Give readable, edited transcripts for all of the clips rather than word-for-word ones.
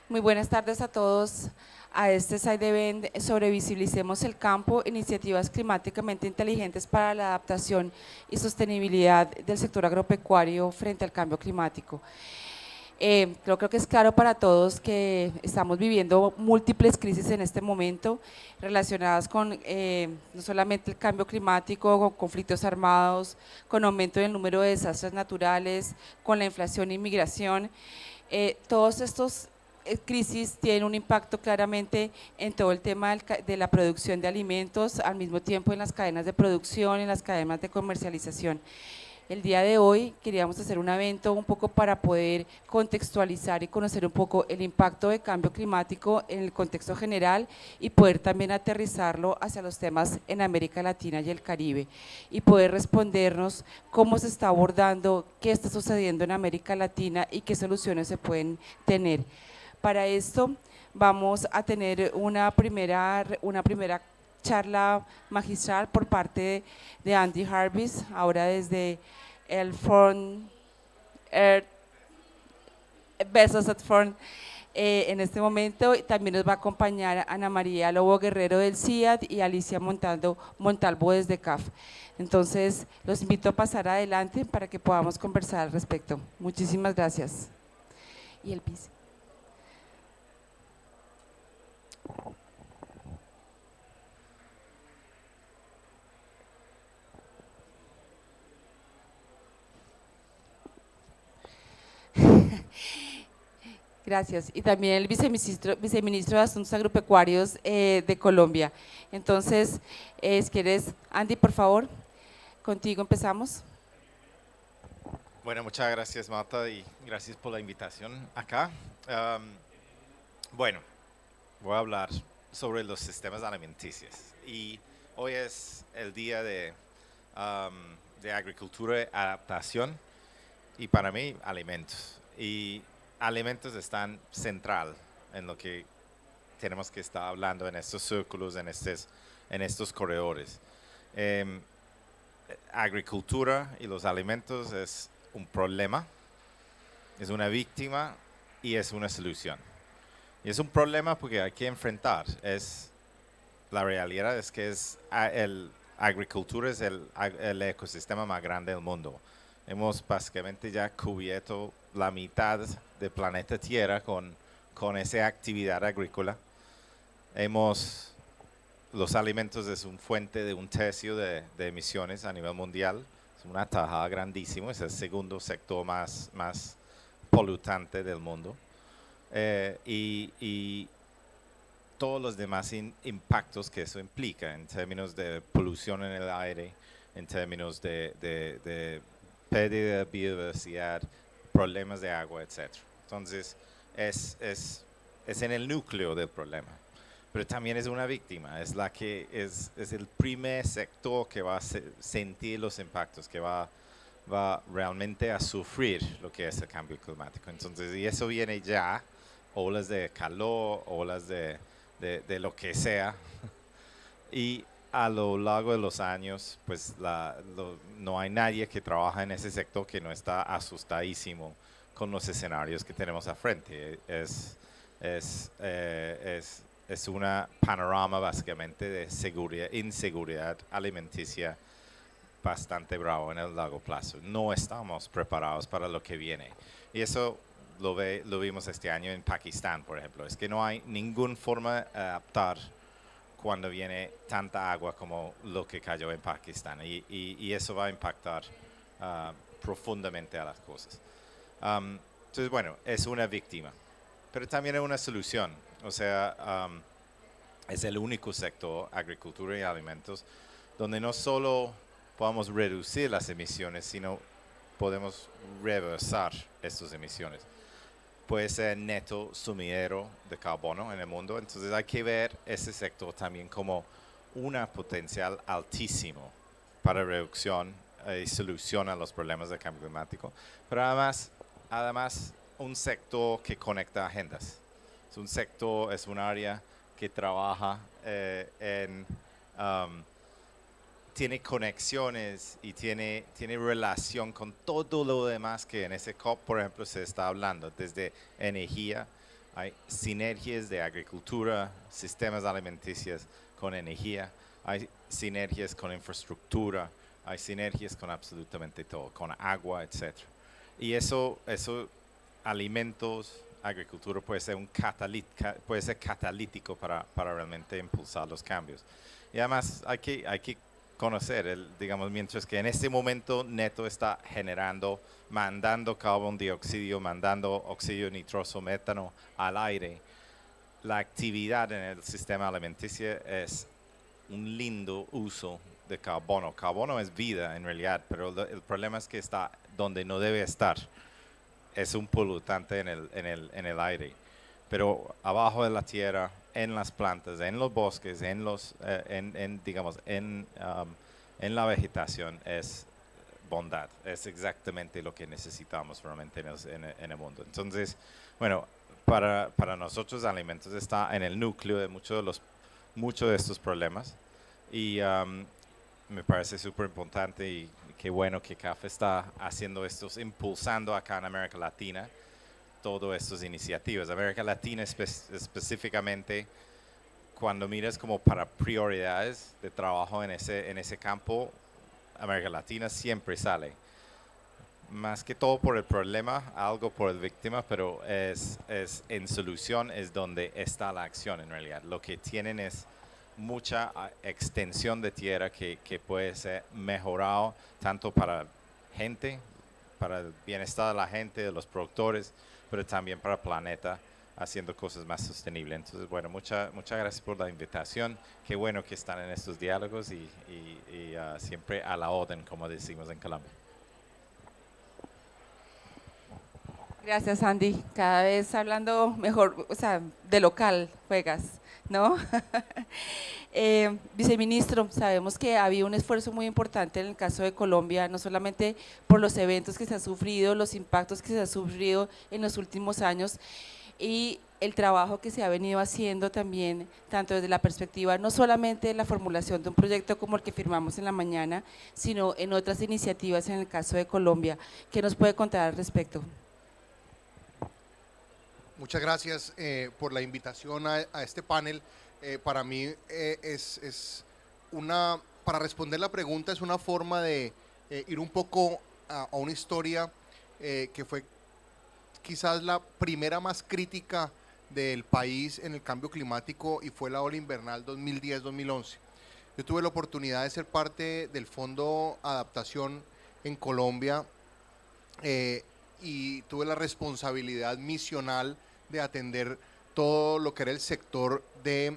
Muy buenas tardes a todos a este Side Event sobre Visibilicemos el Campo, iniciativas climáticamente inteligentes para la adaptación y sostenibilidad del sector agropecuario frente al cambio climático. Creo que es claro para todos que estamos viviendo múltiples crisis en este momento relacionadas con no solamente el cambio climático, con conflictos armados, con aumento del número de desastres naturales, con la inflación e inmigración. Todos estos crisis tienen un impacto claramente en todo el tema de la producción de alimentos, al mismo tiempo en las cadenas de producción, en las cadenas de comercialización. El día de hoy queríamos hacer un evento un poco para poder contextualizar y conocer un poco el impacto de cambio climático en el contexto general y poder también aterrizarlo hacia los temas en América Latina y el Caribe y poder respondernos cómo se está abordando, qué está sucediendo en América Latina y qué soluciones se pueden tener. Para esto vamos a tener una primera charla magistral por parte de Andy Harvis, ahora desde el Front Earth, Besos at Front. En este momento también nos va a acompañar Ana María Lobo Guerrero del CIAD y Alicia Montalvo desde CAF. Entonces, los invito a pasar adelante para que podamos conversar al respecto. Muchísimas gracias. Y el vice. Gracias. Y también el viceministro de Asuntos Agropecuarios de Colombia. Entonces, si quieres, Andy, por favor, contigo empezamos. Bueno, muchas gracias, Marta, y gracias por la invitación acá. Bueno, voy a hablar sobre los sistemas alimenticios. Y hoy es el día de agricultura y adaptación, y para mí, alimentos. Y alimentos están central en lo que tenemos que estar hablando en estos círculos, en estos corredores. Agricultura y los alimentos es un problema, es una víctima y es una solución. Y es un problema porque hay que enfrentar, la realidad es que agricultura es el ecosistema más grande del mundo. Hemos básicamente ya cubierto la mitad del planeta Tierra con esa actividad agrícola. Los alimentos es una fuente de 1/3 de emisiones a nivel mundial. Es una tajada grandísima, es el segundo sector más polutante del mundo. Y todos los demás impactos que eso implica en términos de polución en el aire, en términos de pérdida de biodiversidad, problemas de agua, etc. Entonces, es en el núcleo del problema. Pero también es una víctima, es el primer sector que va a sentir los impactos, que va realmente a sufrir lo que es el cambio climático. Entonces, y eso viene ya, olas de calor, olas de lo que sea, y a lo largo de los años, pues no hay nadie que trabaja en ese sector que no está asustadísimo con los escenarios que tenemos a frente. Es un panorama básicamente de inseguridad alimenticia bastante bravo en el largo plazo. No estamos preparados para lo que viene. Y eso lo vimos este año en Pakistán, por ejemplo. Es que no hay ninguna forma de adaptar cuando viene tanta agua como lo que cayó en Pakistán. Y eso va a impactar profundamente a las cosas. Entonces, bueno, es una víctima, pero también es una solución. O sea, es el único sector, agricultura y alimentos, donde no solo podemos reducir las emisiones, sino podemos reversar estas emisiones. Puede ser neto sumidero de carbono en el mundo, entonces hay que ver ese sector también como un potencial altísimo para reducción y solución a los problemas del cambio climático, pero además un sector que conecta agendas. Es un área que trabaja tiene conexiones y tiene relación con todo lo demás que en ese COP, por ejemplo, se está hablando, desde energía, Hay sinergias de agricultura, sistemas alimenticios con energía, hay sinergias con infraestructura, hay sinergias con absolutamente todo, con agua, etc. Y eso alimentos, agricultura puede ser puede ser catalítico para realmente impulsar los cambios. Y además hay que conocer, digamos, mientras que en este momento Neto está mandando carbón dióxido, mandando óxido nitroso, metano al aire, la actividad en el sistema alimenticio es un lindo uso de carbono. Carbono es vida en realidad, pero el problema es que está donde no debe estar. Es un polutante en el aire. Pero abajo de la tierra, en las plantas, en los bosques, digamos, en la vegetación es bondad. Es exactamente lo que necesitamos realmente en el mundo. Entonces, bueno, para nosotros alimentos está en el núcleo de muchos de estos problemas y me parece súper importante y qué bueno que CAF está haciendo impulsando acá en América Latina todas estas iniciativas. América Latina específicamente, cuando miras como para prioridades de trabajo en ese campo, América Latina siempre sale. Más que todo por el problema, algo por el víctima, pero en solución es donde está la acción en realidad. Lo que tienen es mucha extensión de tierra que puede ser mejorado tanto para gente, para el bienestar de la gente, de los productores, pero también para el planeta, haciendo cosas más sostenibles. Entonces, bueno, muchas gracias por la invitación. Qué bueno que están en estos diálogos y siempre a la orden, como decimos en Colombia. Gracias, Andy. Cada vez hablando mejor, o sea, de local juegas, ¿no? Viceministro, sabemos que ha habido un esfuerzo muy importante en el caso de Colombia, no solamente por los eventos que se han sufrido, los impactos que se han sufrido en los últimos años y el trabajo que se ha venido haciendo también, tanto desde la perspectiva no solamente de la formulación de un proyecto como el que firmamos en la mañana, sino en otras iniciativas en el caso de Colombia. ¿Qué nos puede contar al respecto? Muchas gracias por la invitación a este panel. Para mí para responder la pregunta es una forma de ir un poco a una historia que fue quizás la primera más crítica del país en el cambio climático y fue la ola invernal 2010-2011. Yo tuve la oportunidad de ser parte del Fondo Adaptación en Colombia y tuve la responsabilidad misional de atender todo lo que era el sector de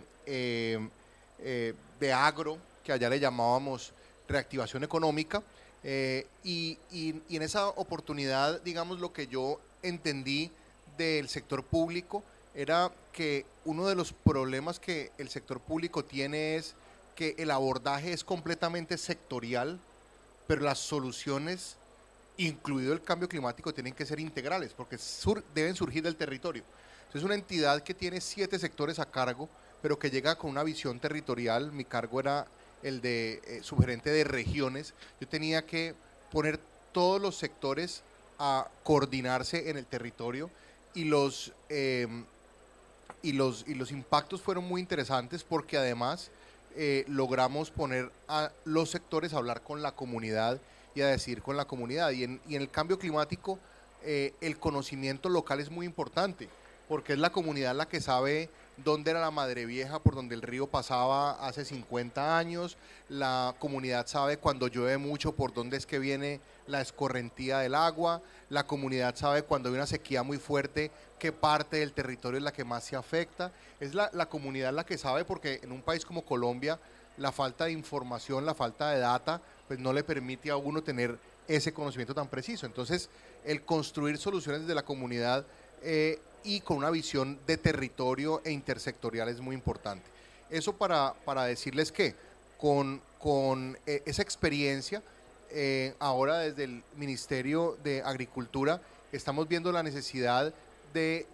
agro, que allá le llamábamos reactivación económica, y en esa oportunidad, digamos, lo que yo entendí del sector público era que uno de los problemas que el sector público tiene es que el abordaje es completamente sectorial, pero las soluciones, incluido el cambio climático, tienen que ser integrales, porque deben surgir del territorio. Es una entidad que tiene 7 sectores a cargo, pero que llega con una visión territorial. Mi cargo era el de subgerente de regiones. Yo tenía que poner todos los sectores a coordinarse en el territorio y los impactos fueron muy interesantes porque además logramos poner a los sectores a hablar con la comunidad y a decidir con la comunidad. Y en el cambio climático el conocimiento local es muy importante, porque es la comunidad la que sabe dónde era la Madre Vieja por donde el río pasaba hace 50 años, la comunidad sabe cuando llueve mucho por dónde es que viene la escorrentía del agua, la comunidad sabe cuando hay una sequía muy fuerte qué parte del territorio es la que más se afecta, es la comunidad la que sabe, porque en un país como Colombia la falta de información, la falta de data, pues no le permite a uno tener ese conocimiento tan preciso. Entonces el construir soluciones desde la comunidad y con una visión de territorio e intersectorial es muy importante. Eso para decirles que con esa experiencia, ahora desde el Ministerio de Agricultura estamos viendo la necesidad de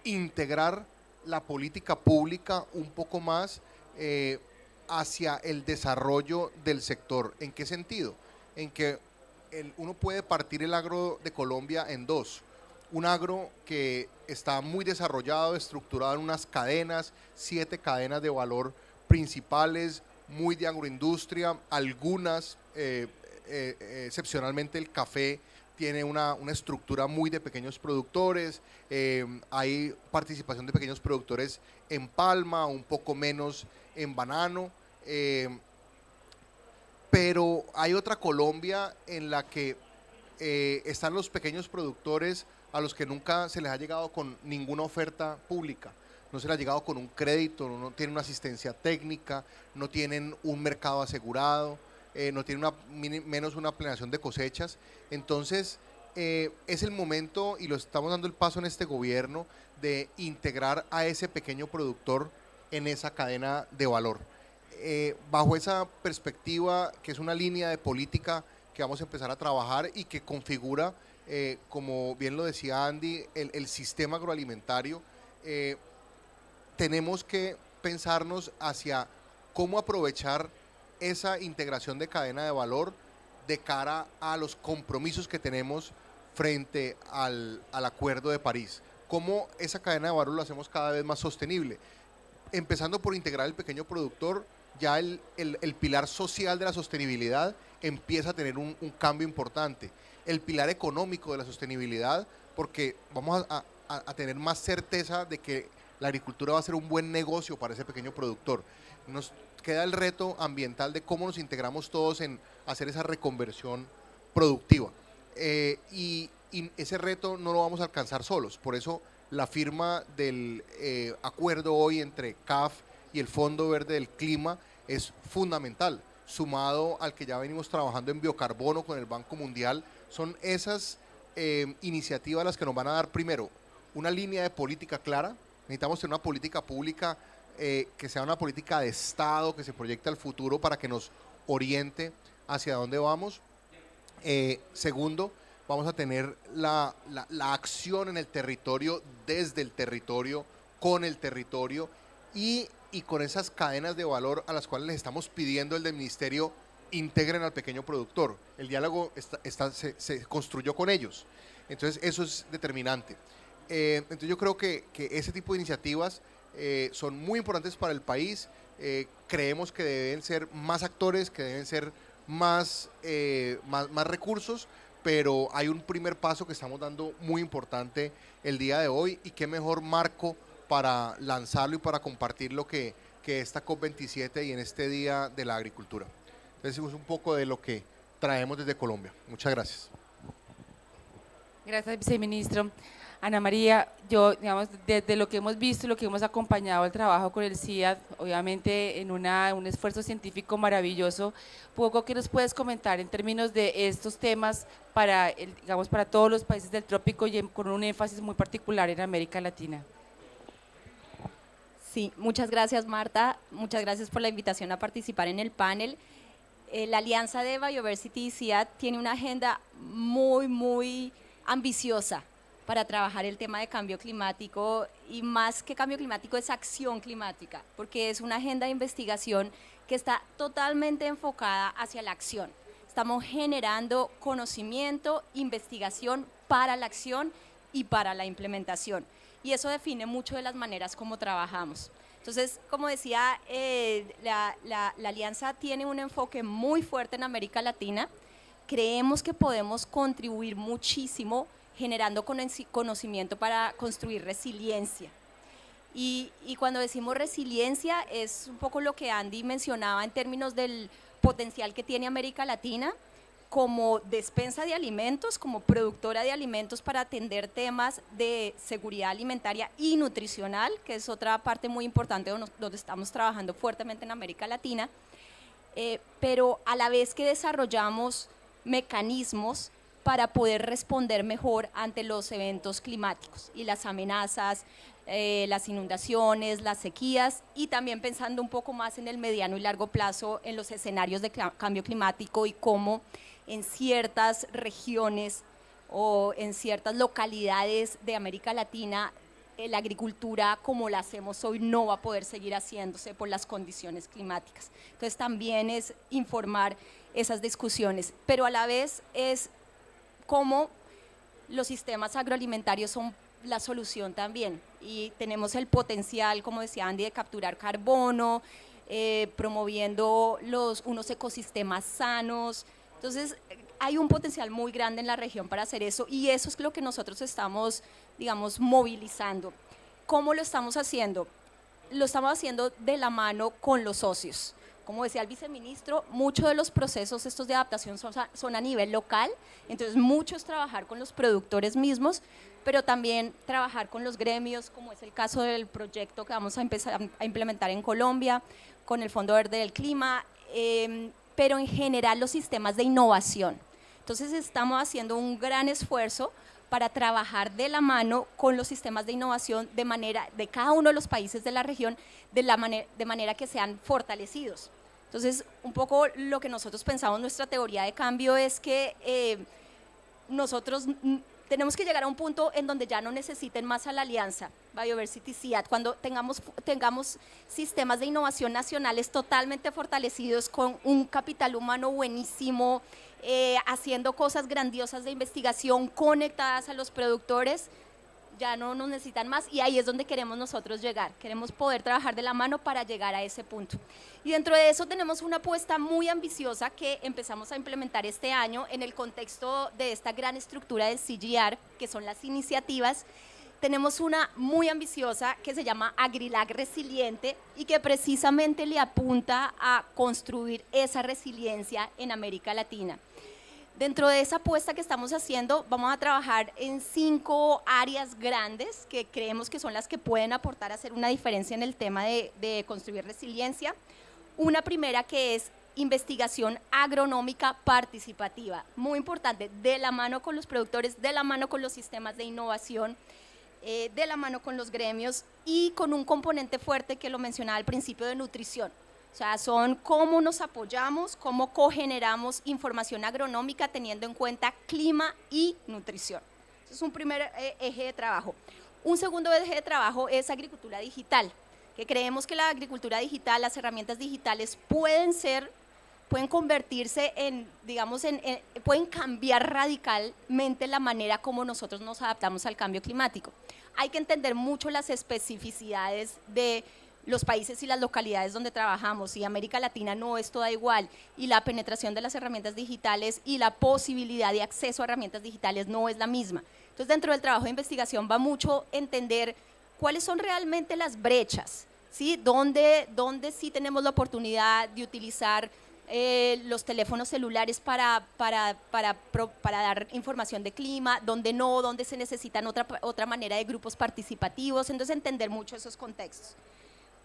integrar la política pública un poco más hacia el desarrollo del sector. ¿En qué sentido? En que uno puede partir el agro de Colombia en dos. un agro que está muy desarrollado, estructurado en unas cadenas, 7 cadenas de valor principales, muy de agroindustria, algunas, excepcionalmente el café, tiene una estructura muy de pequeños productores, hay participación de pequeños productores en palma, un poco menos en banano, pero hay otra Colombia en la que están los pequeños productores a los que nunca se les ha llegado con ninguna oferta pública, no se les ha llegado con un crédito, no tienen una asistencia técnica, no tienen un mercado asegurado, no tienen menos una planeación de cosechas. Entonces es el momento, y lo estamos dando el paso en este gobierno, de integrar a ese pequeño productor en esa cadena de valor. Bajo esa perspectiva, que es una línea de política que vamos a empezar a trabajar y que configura, como bien lo decía Andy, el sistema agroalimentario, tenemos que pensarnos hacia cómo aprovechar esa integración de cadena de valor de cara a los compromisos que tenemos frente al Acuerdo de París. Cómo esa cadena de valor lo hacemos cada vez más sostenible. Empezando por integrar el pequeño productor, ya el pilar social de la sostenibilidad empieza a tener un cambio importante. El pilar económico de la sostenibilidad, porque vamos a tener más certeza de que la agricultura va a ser un buen negocio para ese pequeño productor. Nos queda el reto ambiental de cómo nos integramos todos en hacer esa reconversión productiva. Y ese reto no lo vamos a alcanzar solos, por eso la firma del acuerdo hoy entre CAF y el Fondo Verde del Clima es fundamental, sumado al que ya venimos trabajando en biocarbono con el Banco Mundial. Son esas iniciativas las que nos van a dar, primero, una línea de política clara. Necesitamos tener una política pública que sea una política de Estado, que se proyecte al futuro para que nos oriente hacia dónde vamos. Segundo, vamos a tener la acción en el territorio, desde el territorio, con el territorio y con esas cadenas de valor a las cuales les estamos pidiendo el del ministerio integren al pequeño productor. El diálogo se construyó con ellos, entonces eso es determinante. Entonces yo creo que ese tipo de iniciativas son muy importantes para el país. Creemos que deben ser más actores, que deben ser más recursos, pero hay un primer paso que estamos dando muy importante el día de hoy, y qué mejor marco para lanzarlo y para compartir lo que esta COP27 y en este Día de la Agricultura. Entonces es un poco de lo que traemos desde Colombia. Muchas gracias. Gracias, viceministro. Ana María, yo, digamos, desde lo que hemos visto, lo que hemos acompañado el trabajo con el CIAD, obviamente en un esfuerzo científico maravilloso, poco que nos puedes comentar en términos de estos temas para, digamos, para todos los países del trópico y con un énfasis muy particular en América Latina. Sí, muchas gracias, Marta, muchas gracias por la invitación a participar en el panel. La alianza de Biodiversity y CIAD tiene una agenda muy ambiciosa para trabajar el tema de cambio climático, y más que cambio climático es acción climática, porque es una agenda de investigación que está totalmente enfocada hacia la acción. Estamos generando conocimiento, investigación para la acción y para la implementación, y eso define mucho de las maneras como trabajamos. Entonces, como decía, la alianza tiene un enfoque muy fuerte en América Latina. Creemos que podemos contribuir muchísimo generando conocimiento para construir resiliencia. Y cuando decimos resiliencia es un poco lo que Andy mencionaba en términos del potencial que tiene América Latina como despensa de alimentos, como productora de alimentos para atender temas de seguridad alimentaria y nutricional, que es otra parte muy importante donde estamos trabajando fuertemente en América Latina, pero a la vez que desarrollamos mecanismos para poder responder mejor ante los eventos climáticos y las amenazas, las inundaciones, las sequías, y también pensando un poco más en el mediano y largo plazo en los escenarios de cambio climático y cómo en ciertas regiones o en ciertas localidades de América Latina la agricultura como la hacemos hoy no va a poder seguir haciéndose por las condiciones climáticas. Entonces también es informar esas discusiones, pero a la vez es cómo los sistemas agroalimentarios son la solución también y tenemos el potencial, como decía Andy, de capturar carbono, promoviendo unos ecosistemas sanos. Entonces, hay un potencial muy grande en la región para hacer eso y eso es lo que nosotros estamos, digamos, movilizando. ¿Cómo lo estamos haciendo? Lo estamos haciendo de la mano con los socios. Como decía el viceministro, muchos de los procesos estos de adaptación son a nivel local, entonces mucho es trabajar con los productores mismos, pero también trabajar con los gremios, como es el caso del proyecto que vamos a empezar a implementar en Colombia, con el Fondo Verde del Clima, pero en general los sistemas de innovación. Entonces estamos haciendo un gran esfuerzo para trabajar de la mano con los sistemas de innovación de cada uno de los países de la región, de manera que sean fortalecidos. Entonces, un poco lo que nosotros pensamos, nuestra teoría de cambio es que nosotros tenemos que llegar a un punto en donde ya no necesiten más a la alianza Biodiversity CIAT, cuando tengamos sistemas de innovación nacionales totalmente fortalecidos con un capital humano buenísimo, haciendo cosas grandiosas de investigación conectadas a los productores, ya no nos necesitan más y ahí es donde queremos nosotros llegar, queremos poder trabajar de la mano para llegar a ese punto. Y dentro de eso tenemos una apuesta muy ambiciosa que empezamos a implementar este año en el contexto de esta gran estructura del CGR, que son las iniciativas. Tenemos una muy ambiciosa que se llama AgriLag Resiliente y que precisamente le apunta a construir esa resiliencia en América Latina. Dentro de esa apuesta que estamos haciendo, vamos a trabajar en 5 áreas grandes que creemos que son las que pueden aportar a hacer una diferencia en el tema de construir resiliencia. Una primera que es investigación agronómica participativa, muy importante, de la mano con los productores, de la mano con los sistemas de innovación, de la mano con los gremios y con un componente fuerte que lo mencionaba al principio de nutrición. O sea, son cómo nos apoyamos, cómo cogeneramos información agronómica teniendo en cuenta clima y nutrición. Ese es un primer eje de trabajo. Un segundo eje de trabajo es agricultura digital, que creemos que la agricultura digital, las herramientas digitales pueden convertirse en, digamos, pueden cambiar radicalmente la manera como nosotros nos adaptamos al cambio climático. Hay que entender mucho las especificidades de los países y las localidades donde trabajamos, y América Latina no es toda igual, y la penetración de las herramientas digitales y la posibilidad de acceso a herramientas digitales no es la misma. Entonces, dentro del trabajo de investigación va mucho entender cuáles son realmente las brechas, ¿sí? Dónde sí tenemos la oportunidad de utilizar los teléfonos celulares para dar información de clima, dónde no, dónde se necesitan otra manera de grupos participativos, entonces entender mucho esos contextos.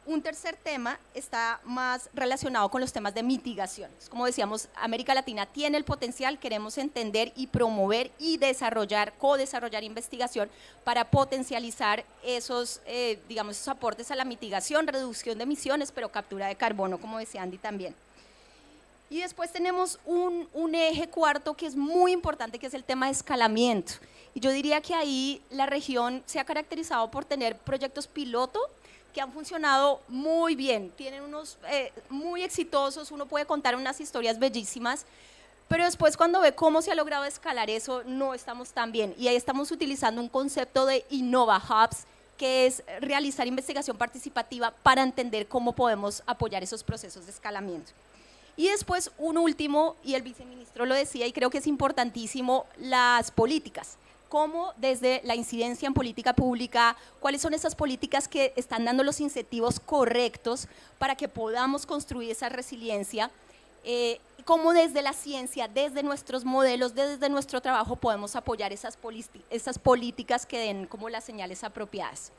Un tercer tema está más relacionado con los temas de mitigación. Como decíamos, América Latina tiene el potencial, queremos entender y promover y co-desarrollar investigación para potencializar esos aportes a la mitigación, reducción de emisiones, pero captura de carbono, como decía Andy también. Y después tenemos un eje cuarto que es muy importante, que es el tema de escalamiento. Y yo diría que ahí la región se ha caracterizado por tener proyectos piloto que han funcionado muy bien, tienen unos muy exitosos, uno puede contar unas historias bellísimas, pero después cuando ve cómo se ha logrado escalar eso, no estamos tan bien. Y ahí estamos utilizando un concepto de Innova Hubs, que es realizar investigación participativa para entender cómo podemos apoyar esos procesos de escalamiento. Y después un último, y el viceministro lo decía y creo que es importantísimo, las políticas. Cómo desde la incidencia en política pública, cuáles son esas políticas que están dando los incentivos correctos para que podamos construir esa resiliencia, cómo desde la ciencia, desde nuestros modelos, desde nuestro trabajo podemos apoyar esas políticas que den como las señales apropiadas.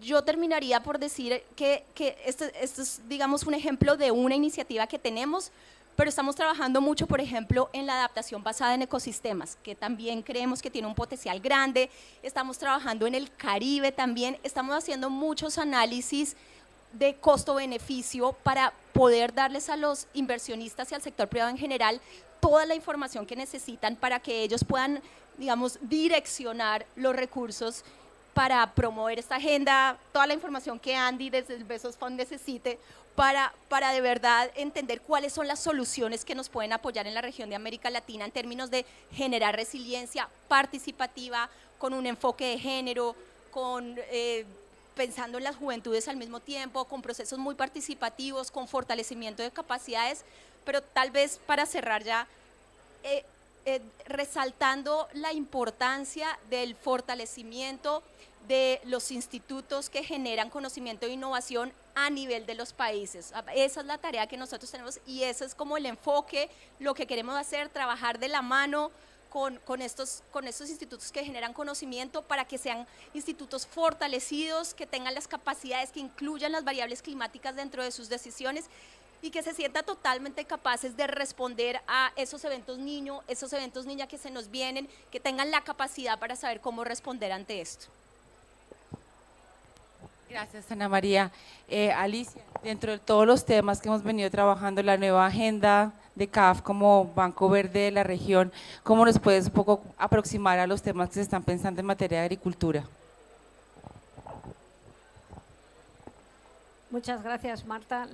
Yo terminaría por decir que este es, digamos, un ejemplo de una iniciativa que tenemos, pero estamos trabajando mucho, por ejemplo, en la adaptación basada en ecosistemas, que también creemos que tiene un potencial grande. Estamos trabajando en el Caribe también, estamos haciendo muchos análisis de costo-beneficio para poder darles a los inversionistas y al sector privado en general toda la información que necesitan para que ellos puedan, digamos, direccionar los recursos para promover esta agenda, toda la información que Andy desde el Bezos Fund necesite, para de verdad entender cuáles son las soluciones que nos pueden apoyar en la región de América Latina en términos de generar resiliencia participativa, con un enfoque de género, pensando en las juventudes al mismo tiempo, con procesos muy participativos, con fortalecimiento de capacidades, pero tal vez para cerrar ya, resaltando la importancia del fortalecimiento de los institutos que generan conocimiento e innovación a nivel de los países. Esa es la tarea que nosotros tenemos y ese es como el enfoque, lo que queremos hacer, trabajar de la mano con estos institutos que generan conocimiento para que sean institutos fortalecidos, que tengan las capacidades, que incluyan las variables climáticas dentro de sus decisiones y que se sientan totalmente capaces de responder a esos eventos niño, esos eventos niña que se nos vienen, que tengan la capacidad para saber cómo responder ante esto. Gracias, Ana María. Alicia, dentro de todos los temas que hemos venido trabajando, la nueva agenda de CAF como Banco Verde de la región, ¿cómo nos puedes un poco aproximar a los temas que se están pensando en materia de agricultura? Muchas gracias, Marta.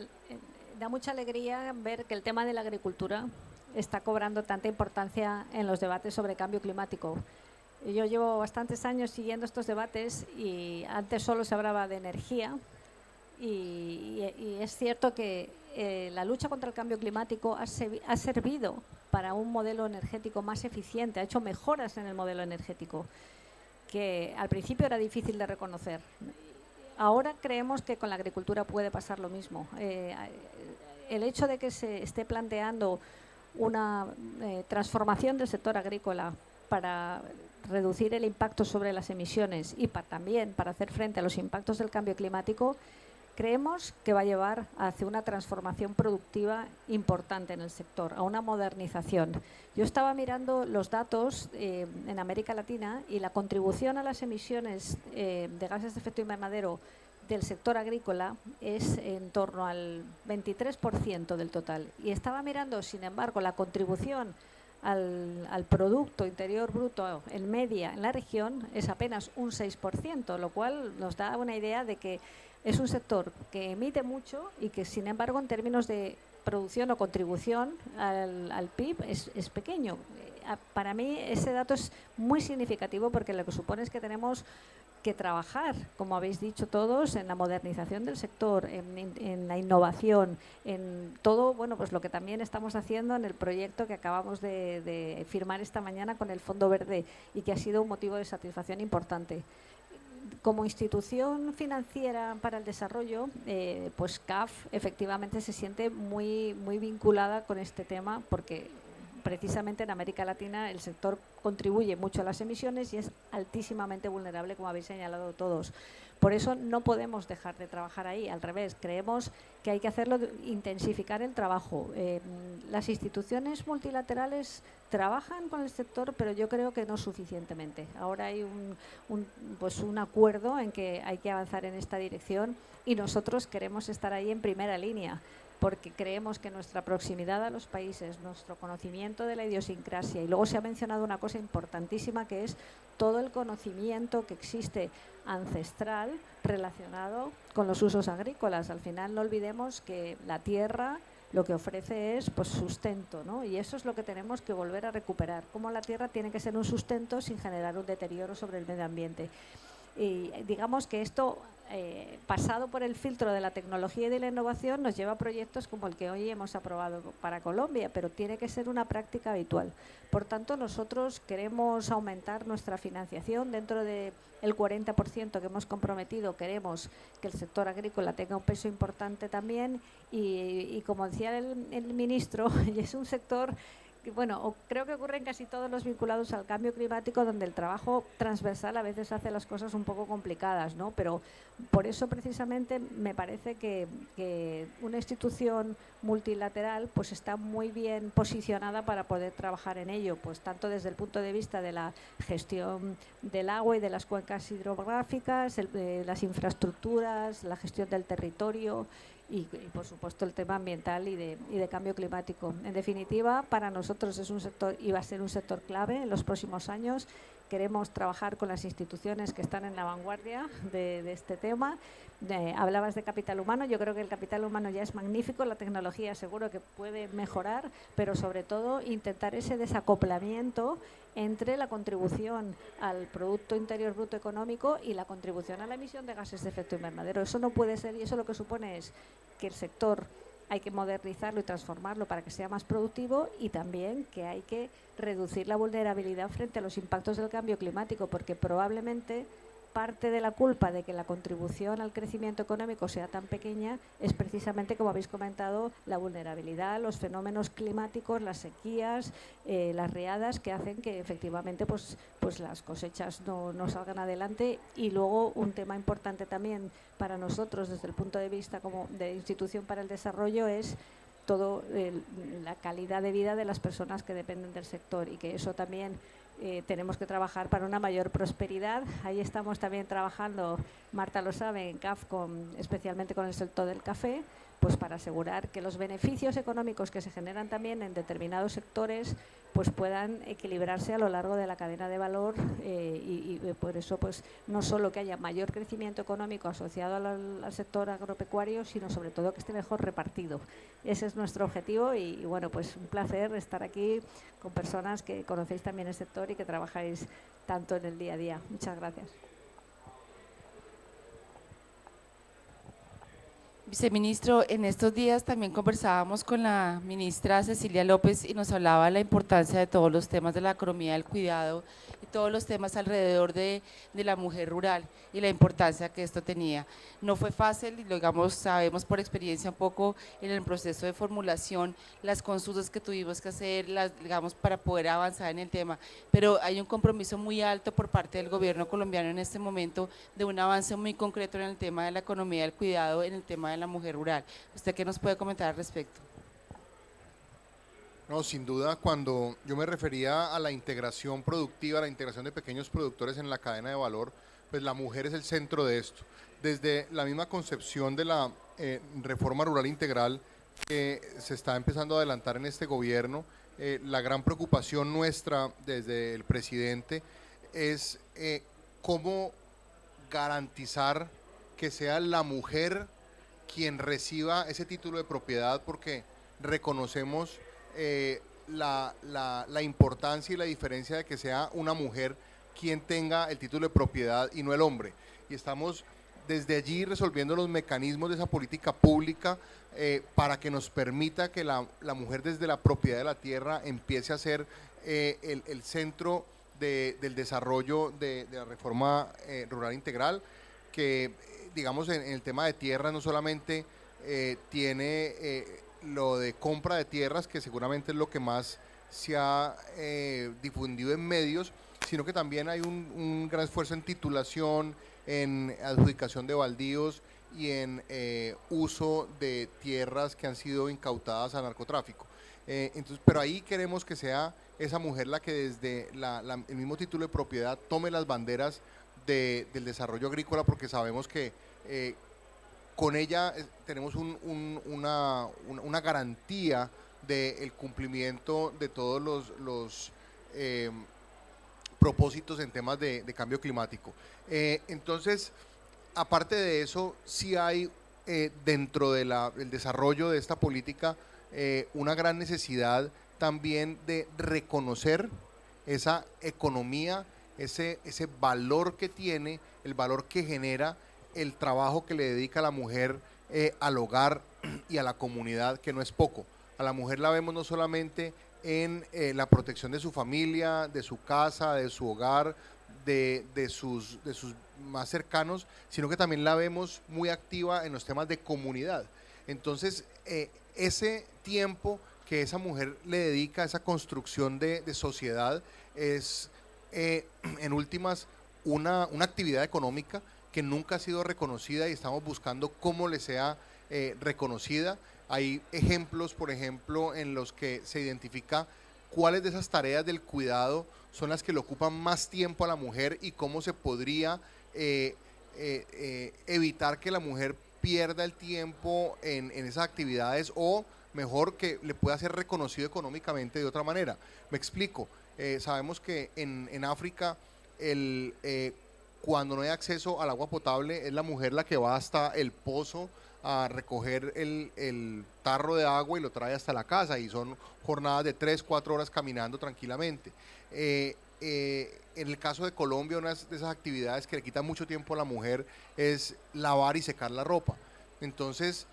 Da mucha alegría ver que el tema de la agricultura está cobrando tanta importancia en los debates sobre cambio climático. Yo llevo bastantes años siguiendo estos debates y antes solo se hablaba de energía y es cierto que la lucha contra el cambio climático ha servido para un modelo energético más eficiente, ha hecho mejoras en el modelo energético que al principio era difícil de reconocer. Ahora creemos que con la agricultura puede pasar lo mismo. El hecho de que se esté planteando una transformación del sector agrícola para reducir el impacto sobre las emisiones y también para hacer frente a los impactos del cambio climático, creemos que va a llevar hacia una transformación productiva importante en el sector, a una modernización. Yo estaba mirando los datos en América Latina y la contribución a las emisiones de gases de efecto invernadero del sector agrícola es en torno al 23% del total. Y estaba mirando, sin embargo, la contribución al Producto Interior Bruto en media en la región es apenas un 6%, lo cual nos da una idea de que es un sector que emite mucho y que, sin embargo, en términos de producción o contribución al PIB es pequeño. Para mí ese dato es muy significativo porque lo que supone es que tenemos que trabajar, como habéis dicho todos, en la modernización del sector, en la innovación, en todo, bueno, pues lo que también estamos haciendo en el proyecto que acabamos de firmar esta mañana con el Fondo Verde y que ha sido un motivo de satisfacción importante. Como institución financiera para el desarrollo, pues CAF efectivamente se siente muy vinculada con este tema porque precisamente en América Latina el sector contribuye mucho a las emisiones y es altísimamente vulnerable, como habéis señalado todos. Por eso no podemos dejar de trabajar ahí, al revés, creemos que hay que hacerlo, intensificar el trabajo. Las instituciones multilaterales trabajan con el sector, pero yo creo que no suficientemente. Ahora hay un acuerdo en que hay que avanzar en esta dirección y nosotros queremos estar ahí en primera línea, porque creemos que nuestra proximidad a los países, nuestro conocimiento de la idiosincrasia, y luego se ha mencionado una cosa importantísima que es todo el conocimiento que existe ancestral relacionado con los usos agrícolas. Al final no olvidemos que la tierra lo que ofrece es pues sustento, ¿no? Y eso es lo que tenemos que volver a recuperar, cómo la tierra tiene que ser un sustento sin generar un deterioro sobre el medio ambiente. Y digamos que esto, pasado por el filtro de la tecnología y de la innovación, nos lleva a proyectos como el que hoy hemos aprobado para Colombia, pero tiene que ser una práctica habitual. Por tanto, nosotros queremos aumentar nuestra financiación dentro del 40% que hemos comprometido. Queremos que el sector agrícola tenga un peso importante también y como decía el ministro, es un sector bueno, creo que ocurre en casi todos los vinculados al cambio climático, donde el trabajo transversal a veces hace las cosas un poco complicadas, ¿no? Pero por eso precisamente me parece que una institución multilateral pues está muy bien posicionada para poder trabajar en ello, pues tanto desde el punto de vista de la gestión del agua y de las cuencas hidrográficas, las infraestructuras, la gestión del territorio y por supuesto el tema ambiental y de cambio climático. En definitiva, para nosotros es un sector y va a ser un sector clave en los próximos años queremos trabajar con las instituciones que están en la vanguardia de este tema. Hablabas de capital humano, yo creo que el capital humano ya es magnífico, la tecnología seguro que puede mejorar, pero sobre todo intentar ese desacoplamiento entre la contribución al Producto Interior Bruto económico y la contribución a la emisión de gases de efecto invernadero. Eso no puede ser, y eso lo que supone es que el sector hay que modernizarlo y transformarlo para que sea más productivo, y también que hay que reducir la vulnerabilidad frente a los impactos del cambio climático, porque probablemente parte de la culpa de que la contribución al crecimiento económico sea tan pequeña es precisamente, como habéis comentado, la vulnerabilidad, los fenómenos climáticos, las sequías, las riadas, que hacen que efectivamente pues las cosechas no salgan adelante. Y luego un tema importante también para nosotros desde el punto de vista como de institución para el desarrollo es todo la calidad de vida de las personas que dependen del sector, y que eso también tenemos que trabajar para una mayor prosperidad. Ahí estamos también trabajando, Marta lo sabe, en CAF, especialmente con el sector del café, pues para asegurar que los beneficios económicos que se generan también en determinados sectores pues puedan equilibrarse a lo largo de la cadena de valor, y por eso pues no solo que haya mayor crecimiento económico asociado al sector agropecuario, sino sobre todo que esté mejor repartido. Ese es nuestro objetivo, y bueno, pues un placer estar aquí con personas que conocéis también el sector y que trabajáis tanto en el día a día. Muchas gracias. Viceministro, en estos días también conversábamos con la ministra Cecilia López y nos hablaba de la importancia de todos los temas de la economía del cuidado y todos los temas alrededor de la mujer rural y la importancia que esto tenía. No fue fácil, y lo digamos, sabemos por experiencia un poco en el proceso de formulación, las consultas que tuvimos que hacer, digamos, para poder avanzar en el tema, pero hay un compromiso muy alto por parte del gobierno colombiano en este momento de un avance muy concreto en el tema de la economía del cuidado, en el tema de la mujer rural. ¿Usted qué nos puede comentar al respecto? No, sin duda, cuando yo me refería a la integración productiva, a la integración de pequeños productores en la cadena de valor, pues la mujer es el centro de esto. Desde la misma concepción de la reforma rural integral que se está empezando a adelantar en este gobierno, la gran preocupación nuestra desde el presidente es cómo garantizar que sea la mujer quien reciba ese título de propiedad, porque reconocemos la importancia y la diferencia de que sea una mujer quien tenga el título de propiedad y no el hombre. Y estamos desde allí resolviendo los mecanismos de esa política pública para que nos permita que la mujer desde la propiedad de la tierra empiece a ser el centro del desarrollo de la reforma rural integral, que digamos en el tema de tierras no solamente tiene lo de compra de tierras, que seguramente es lo que más se ha difundido en medios, sino que también hay un gran esfuerzo en titulación, en adjudicación de baldíos y en uso de tierras que han sido incautadas a narcotráfico. Entonces, pero ahí queremos que sea esa mujer la que desde el mismo título de propiedad tome las banderas del desarrollo agrícola, porque sabemos que con ella tenemos una garantía del cumplimiento de todos los propósitos en temas de cambio climático. Entonces, aparte de eso, sí hay dentro del desarrollo de esta política una gran necesidad también de reconocer esa economía, ese valor que tiene, el valor que genera el trabajo que le dedica la mujer al hogar y a la comunidad, que no es poco. A la mujer la vemos no solamente en la protección de su familia, de su casa, de su hogar, de sus más cercanos, sino que también la vemos muy activa en los temas de comunidad. Entonces, ese tiempo que esa mujer le dedica a esa construcción de sociedad es, en últimas, una actividad económica que nunca ha sido reconocida, y estamos buscando cómo le sea reconocida. Hay ejemplos, por ejemplo, en los que se identifica cuáles de esas tareas del cuidado son las que le ocupan más tiempo a la mujer y cómo se podría evitar que la mujer pierda el tiempo en esas actividades, o mejor, que le pueda ser reconocido económicamente de otra manera. Me explico. Sabemos que en África cuando no hay acceso al agua potable, es la mujer la que va hasta el pozo a recoger el tarro de agua y lo trae hasta la casa, y son jornadas de 3, 4 horas caminando tranquilamente. En el caso de Colombia, una de esas actividades que le quita mucho tiempo a la mujer es lavar y secar la ropa. Entonces,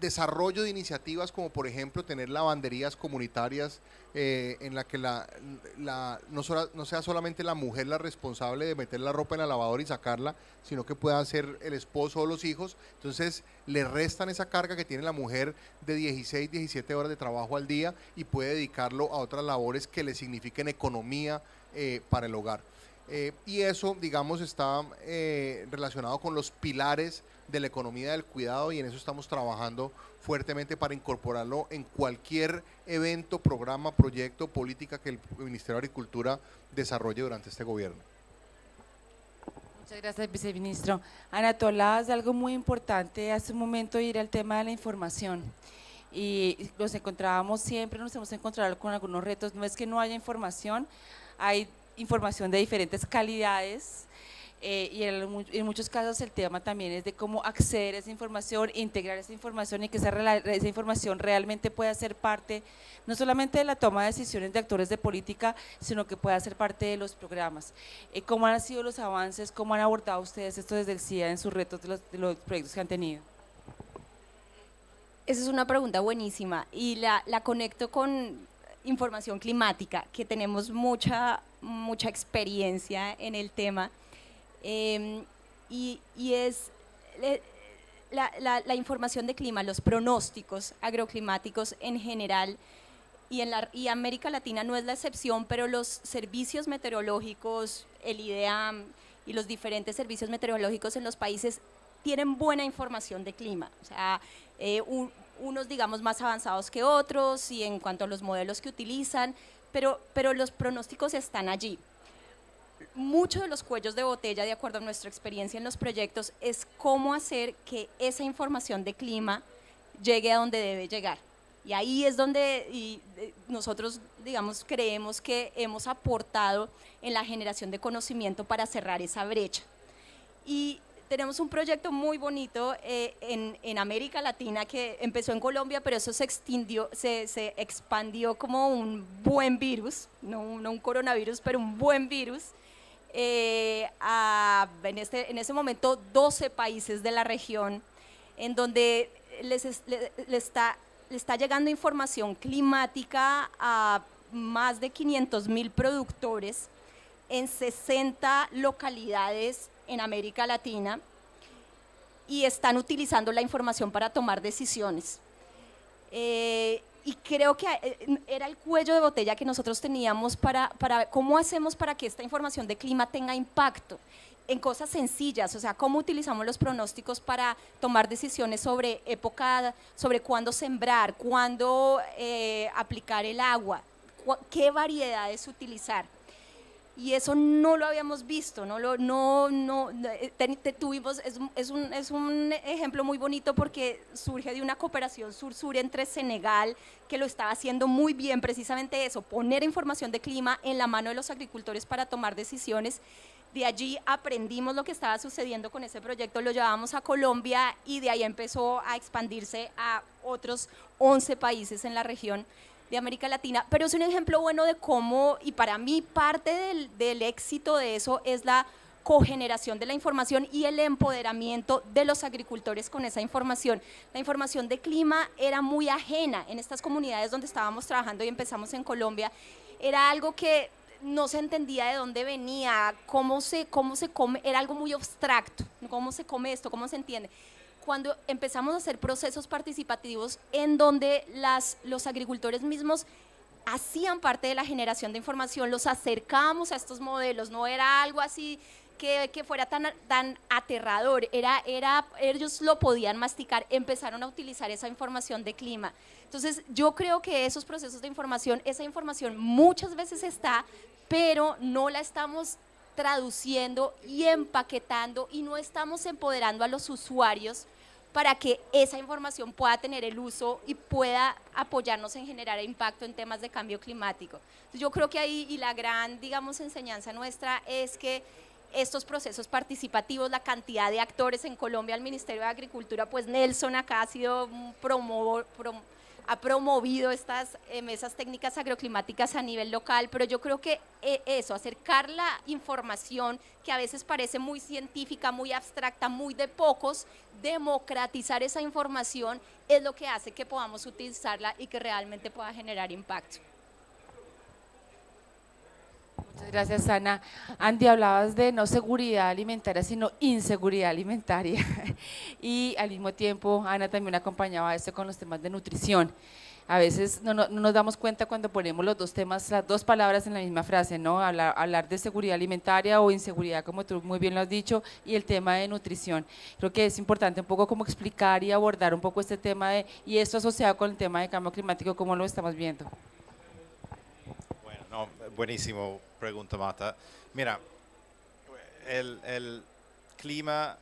desarrollo de iniciativas como por ejemplo tener lavanderías comunitarias en la que no sea solamente la mujer la responsable de meter la ropa en la lavadora y sacarla, sino que puedan ser el esposo o los hijos. Entonces le restan esa carga que tiene la mujer de 16, 17 horas de trabajo al día y puede dedicarlo a otras labores que le signifiquen economía para el hogar. Y eso, digamos, está relacionado con los pilares de la economía del cuidado, y en eso estamos trabajando fuertemente para incorporarlo en cualquier evento, programa, proyecto, política que el Ministerio de Agricultura desarrolle durante este gobierno. Muchas gracias, viceministro. Ana, tú hablabas de algo muy importante hace un momento, y era el tema de la información. Y nos hemos encontrado con algunos retos. No es que no haya información, hay información de diferentes calidades, y en muchos casos el tema también es de cómo acceder a esa información, integrar esa información, y que esa información realmente pueda ser parte no solamente de la toma de decisiones de actores de política, sino que pueda ser parte de los programas. ¿Cómo han sido los avances? ¿Cómo han abordado ustedes esto desde el CIA en sus retos de los proyectos que han tenido? Esa es una pregunta buenísima, y la conecto con información climática, que tenemos mucha experiencia en el tema, y es la información de clima, los pronósticos agroclimáticos en general, y América Latina no es la excepción, pero los servicios meteorológicos, el IDEAM y los diferentes servicios meteorológicos en los países tienen buena información de clima, o sea, unos digamos más avanzados que otros y en cuanto a los modelos que utilizan, pero los pronósticos están allí. Muchos de los cuellos de botella, de acuerdo a nuestra experiencia en los proyectos, es cómo hacer que esa información de clima llegue a donde debe llegar. Y ahí es donde nosotros, digamos, creemos que hemos aportado en la generación de conocimiento para cerrar esa brecha. Y tenemos un proyecto muy bonito en América Latina que empezó en Colombia, pero eso se expandió como un buen virus, no un coronavirus, pero un buen virus, en ese momento 12 países de la región, en donde le está llegando información climática a más de 500.000 productores en 60 localidades en América Latina, y están utilizando la información para tomar decisiones. Y creo que era el cuello de botella que nosotros teníamos para cómo hacemos para que esta información de clima tenga impacto en cosas sencillas, o sea, cómo utilizamos los pronósticos para tomar decisiones sobre época, sobre cuándo sembrar, cuándo aplicar el agua, qué variedades utilizar. Y eso no lo habíamos visto, tuvimos, es un ejemplo muy bonito porque surge de una cooperación sur-sur entre Senegal, que lo estaba haciendo muy bien, precisamente eso, poner información de clima en la mano de los agricultores para tomar decisiones. De allí aprendimos lo que estaba sucediendo con ese proyecto, lo llevamos a Colombia, y de ahí empezó a expandirse a otros 11 países en la región de América Latina, pero es un ejemplo bueno de cómo, y para mí parte del éxito de eso es la cogeneración de la información y el empoderamiento de los agricultores con esa información. La información de clima era muy ajena en estas comunidades donde estábamos trabajando, y empezamos en Colombia, era algo que no se entendía de dónde venía, cómo se come, era algo muy abstracto, cómo se come esto, cómo se entiende. Cuando empezamos a hacer procesos participativos en donde los agricultores mismos hacían parte de la generación de información, los acercábamos a estos modelos, no era algo así que fuera tan aterrador, ellos lo podían masticar, empezaron a utilizar esa información de clima. Entonces yo creo que esos procesos de información, esa información muchas veces está, pero no la estamos traduciendo y empaquetando, y no estamos empoderando a los usuarios para que esa información pueda tener el uso y pueda apoyarnos en generar impacto en temas de cambio climático. Entonces, yo creo que ahí, y la gran, digamos, enseñanza nuestra es que estos procesos participativos, la cantidad de actores en Colombia, el Ministerio de Agricultura, pues Nelson acá ha sido ha promovido estas mesas técnicas agroclimáticas a nivel local, pero yo creo que eso, acercar la información que a veces parece muy científica, muy abstracta, muy de pocos, democratizar esa información es lo que hace que podamos utilizarla y que realmente pueda generar impacto. Muchas gracias, Ana. Andy, hablabas de no seguridad alimentaria, sino inseguridad alimentaria. Y al mismo tiempo, Ana también acompañaba esto con los temas de nutrición. A veces no nos damos cuenta cuando ponemos los dos temas, las dos palabras en la misma frase, ¿no? Hablar de seguridad alimentaria o inseguridad, como tú muy bien lo has dicho, y el tema de nutrición. Creo que es importante un poco como explicar y abordar un poco este tema y esto asociado con el tema de cambio climático, ¿cómo lo estamos viendo? Bueno, no, buenísimo pregunta, Marta. Mira, el clima,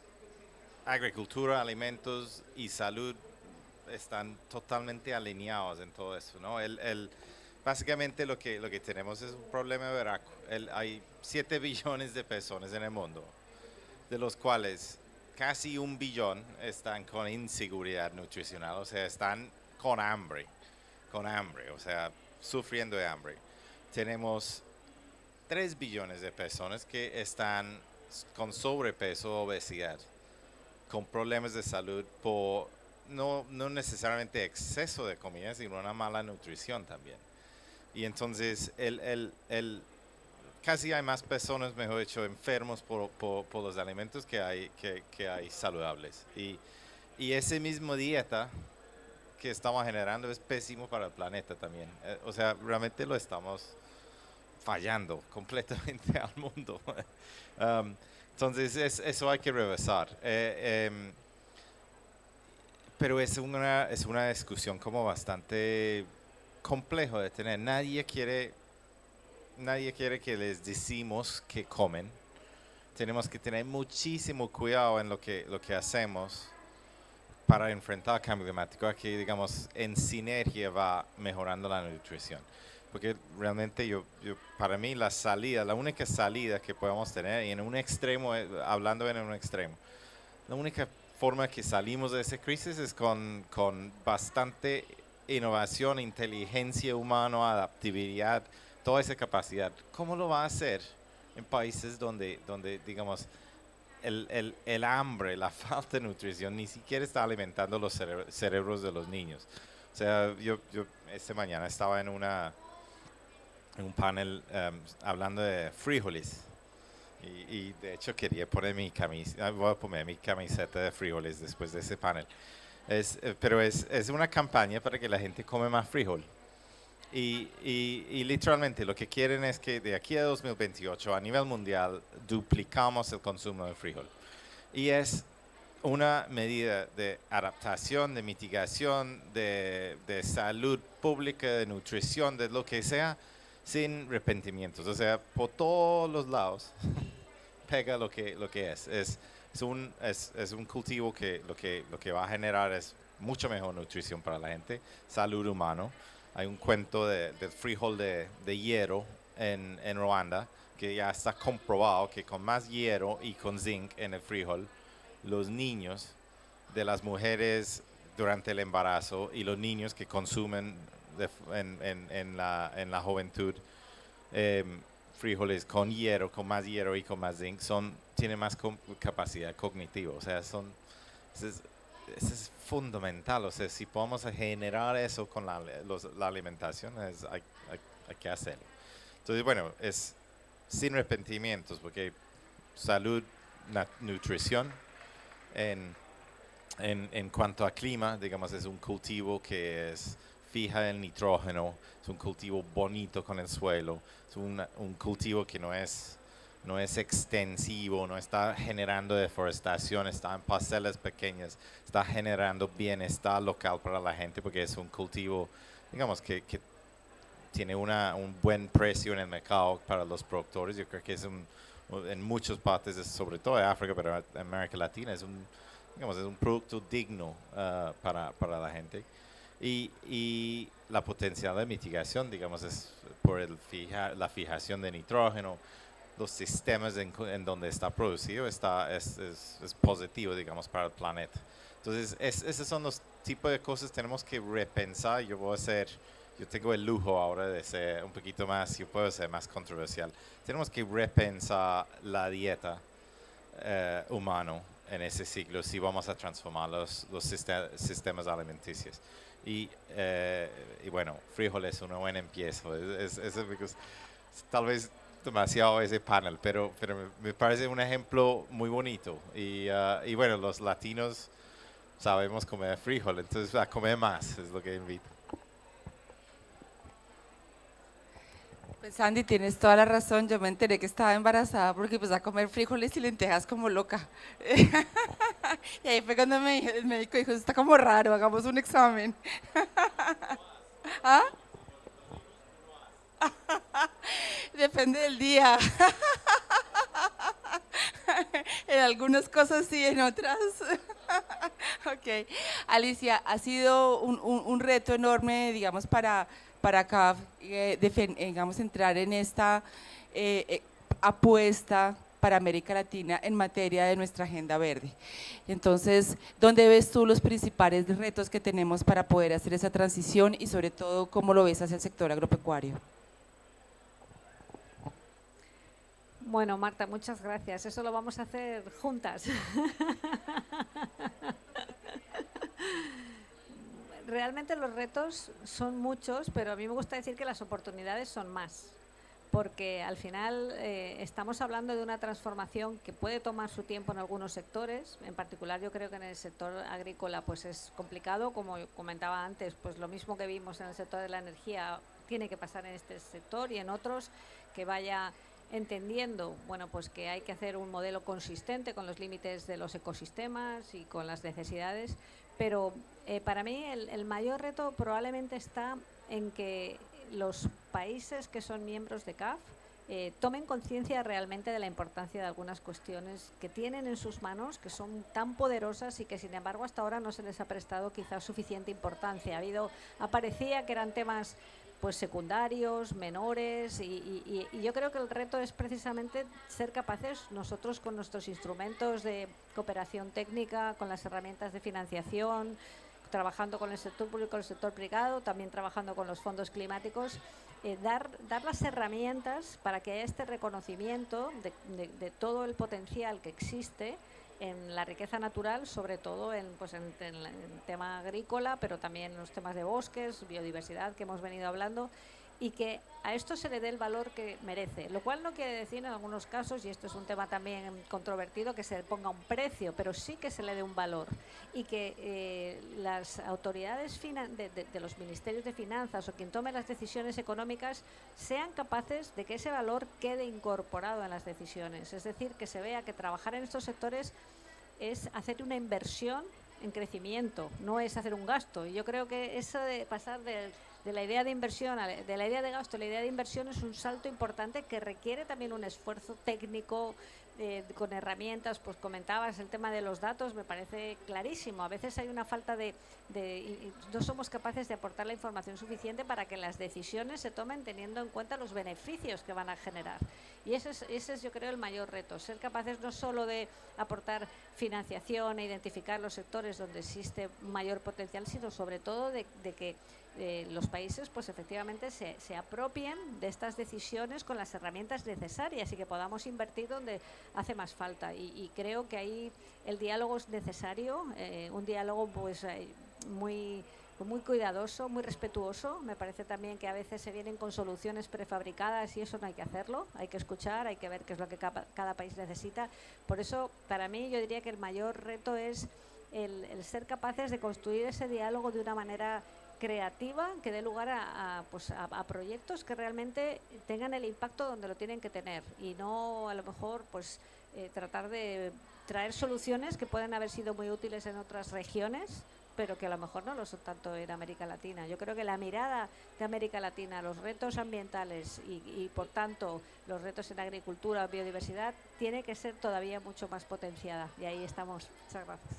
agricultura, alimentos y salud están totalmente alineados en todo eso, ¿no? Básicamente lo que tenemos es un problema veraco. Hay 7 billones de personas en el mundo, de los cuales casi 1 billón están con inseguridad nutricional, o sea, están con hambre, o sea, sufriendo de hambre. Tenemos 3 billones de personas que están con sobrepeso o obesidad, con problemas de salud por no necesariamente exceso de comida, sino una mala nutrición también. Y entonces casi hay más personas, mejor dicho, enfermos por los alimentos que hay saludables. Y ese mismo dieta que estamos generando es pésimo para el planeta también. O sea, realmente lo estamos fallando completamente al mundo. Entonces eso hay que revisar. Pero es una discusión como bastante complejo de tener. Nadie quiere que les decimos que comen. Tenemos que tener muchísimo cuidado en lo que hacemos para enfrentar el cambio climático, que digamos en sinergia va mejorando la nutrición. Porque realmente para mí la única salida que podemos tener, y en un extremo, hablando en un extremo, la única forma que salimos de esa crisis es con bastante innovación, inteligencia humana, adaptabilidad, toda esa capacidad. ¿Cómo lo va a hacer en países donde digamos, el hambre, la falta de nutrición ni siquiera está alimentando los cerebros de los niños? O sea, yo esta mañana estaba en un panel hablando de frijoles. Y de hecho quería poner voy a poner mi camiseta de frijoles después de ese panel. Pero es una campaña para que la gente come más frijol. Y literalmente lo que quieren es que de aquí a 2028 a nivel mundial duplicamos el consumo de frijol. Y es una medida de adaptación, de mitigación, de salud pública, de nutrición, de lo que sea, sin arrepentimientos. O sea, por todos los lados pega lo que es. Es un cultivo que lo que va a generar es mucho mejor nutrición para la gente, salud humano. Hay un cuento del frijol de hierro en Ruanda que ya está comprobado que con más hierro y con zinc en el frijol, los niños de las mujeres durante el embarazo y los niños que consumen en la juventud frijoles con más hierro y con más zinc, tienen más capacidad cognitiva. O sea, eso es fundamental. O sea, si podemos generar eso con la alimentación, hay que hacerlo. Entonces, bueno, es sin arrepentimientos, porque salud, nutrición, en cuanto a clima, digamos, es un cultivo que fija el nitrógeno, es un cultivo bonito con el suelo, es un cultivo que no es extensivo, no está generando deforestación, está en parcelas pequeñas, está generando bienestar local para la gente, porque es un cultivo, digamos, que tiene un buen precio en el mercado para los productores. Yo creo que en muchas partes, sobre todo en África, pero en América Latina, es digamos, es un producto digno para la gente. Y la potencial de mitigación, digamos, es por la fijación de nitrógeno, los sistemas en donde está producido es positivo, digamos, para el planeta. Entonces, esos son los tipos de cosas que tenemos que repensar. Yo tengo el lujo ahora de ser un poquito más, yo puedo ser más controversial. Tenemos que repensar la dieta humano en ese ciclo si vamos a transformar los sistemas alimenticios. Y bueno, frijoles es un buen empiezo. Tal vez demasiado ese panel, pero me parece un ejemplo muy bonito. Y bueno, los latinos sabemos comer frijol, entonces a comer más es lo que invito. Pues Sandy, tienes toda la razón. Yo me enteré que estaba embarazada porque empecé a comer frijoles y lentejas como loca. Y ahí fue cuando el médico dijo, está como raro, hagamos un examen. ¿Ah? Depende del día. En algunas cosas sí, en otras. Ok. Alicia, ha sido un reto enorme, digamos, para CAF, digamos, entrar en esta apuesta para América Latina en materia de nuestra agenda verde. Entonces, ¿dónde ves tú los principales retos que tenemos para poder hacer esa transición y sobre todo cómo lo ves hacia el sector agropecuario? Bueno, Marta, muchas gracias. Eso lo vamos a hacer juntas. Realmente los retos son muchos, pero a mí me gusta decir que las oportunidades son más, porque al final estamos hablando de una transformación que puede tomar su tiempo en algunos sectores. En particular, yo creo que en el sector agrícola pues es complicado, como comentaba antes, pues lo mismo que vimos en el sector de la energía tiene que pasar en este sector y en otros, que vaya entendiendo, bueno, pues que hay que hacer un modelo consistente con los límites de los ecosistemas y con las necesidades, pero para mí el mayor reto probablemente está en que los países que son miembros de CAF tomen conciencia realmente de la importancia de algunas cuestiones que tienen en sus manos, que son tan poderosas y que sin embargo hasta ahora no se les ha prestado quizás suficiente importancia. Aparecía que eran temas pues secundarios, menores, y yo creo que el reto es precisamente ser capaces nosotros con nuestros instrumentos de cooperación técnica, con las herramientas de financiación, trabajando con el sector público, el sector privado, también trabajando con los fondos climáticos, dar las herramientas para que haya este reconocimiento de todo el potencial que existe en la riqueza natural, sobre todo en el tema agrícola, pero también en los temas de bosques, biodiversidad que hemos venido hablando, y que a esto se le dé el valor que merece, lo cual no quiere decir en algunos casos, y esto es un tema también controvertido, que se le ponga un precio, pero sí que se le dé un valor y que las autoridades de los ministerios de finanzas o quien tome las decisiones económicas sean capaces de que ese valor quede incorporado en las decisiones, es decir, que se vea que trabajar en estos sectores es hacer una inversión en crecimiento, no es hacer un gasto. Y yo creo que eso de pasar de la idea de inversión, de la idea de gasto a la idea de inversión es un salto importante que requiere también un esfuerzo técnico con herramientas. Pues comentabas el tema de los datos, me parece clarísimo. A veces hay una falta y no somos capaces de aportar la información suficiente para que las decisiones se tomen teniendo en cuenta los beneficios que van a generar. Y ese es yo creo el mayor reto, ser capaces no solo de aportar financiación e identificar los sectores donde existe mayor potencial, sino sobre todo de que los países pues efectivamente se apropien de estas decisiones con las herramientas necesarias y que podamos invertir donde hace más falta. Y creo que ahí el diálogo es necesario, un diálogo pues muy cuidadoso, muy respetuoso. Me parece también que a veces se vienen con soluciones prefabricadas y eso no hay que hacerlo, hay que escuchar, hay que ver qué es lo que cada país necesita. Por eso, para mí, yo diría que el mayor reto es el ser capaces de construir ese diálogo de una manera creativa que dé lugar a proyectos que realmente tengan el impacto donde lo tienen que tener y no a lo mejor pues tratar de traer soluciones que pueden haber sido muy útiles en otras regiones, pero que a lo mejor no lo son tanto en América Latina. Yo creo que la mirada de América Latina, los retos ambientales y por tanto los retos en agricultura, biodiversidad, tiene que ser todavía mucho más potenciada. Y ahí estamos. Muchas gracias.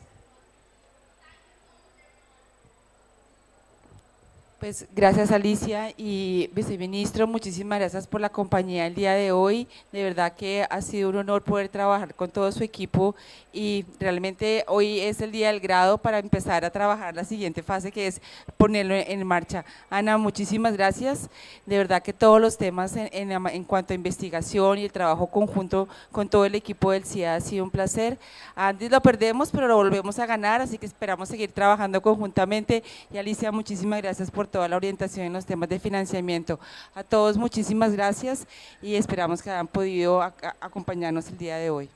Pues gracias Alicia y viceministro, muchísimas gracias por la compañía el día de hoy. De verdad que ha sido un honor poder trabajar con todo su equipo y realmente hoy es el día del grado para empezar a trabajar la siguiente fase, que es ponerlo en marcha. Ana, muchísimas gracias. De verdad que todos los temas en cuanto a investigación y el trabajo conjunto con todo el equipo del CIA ha sido un placer. Antes lo perdemos, pero lo volvemos a ganar, así que esperamos seguir trabajando conjuntamente. Y Alicia, muchísimas gracias por toda la orientación en los temas de financiamiento. A todos muchísimas gracias y esperamos que hayan podido acompañarnos el día de hoy.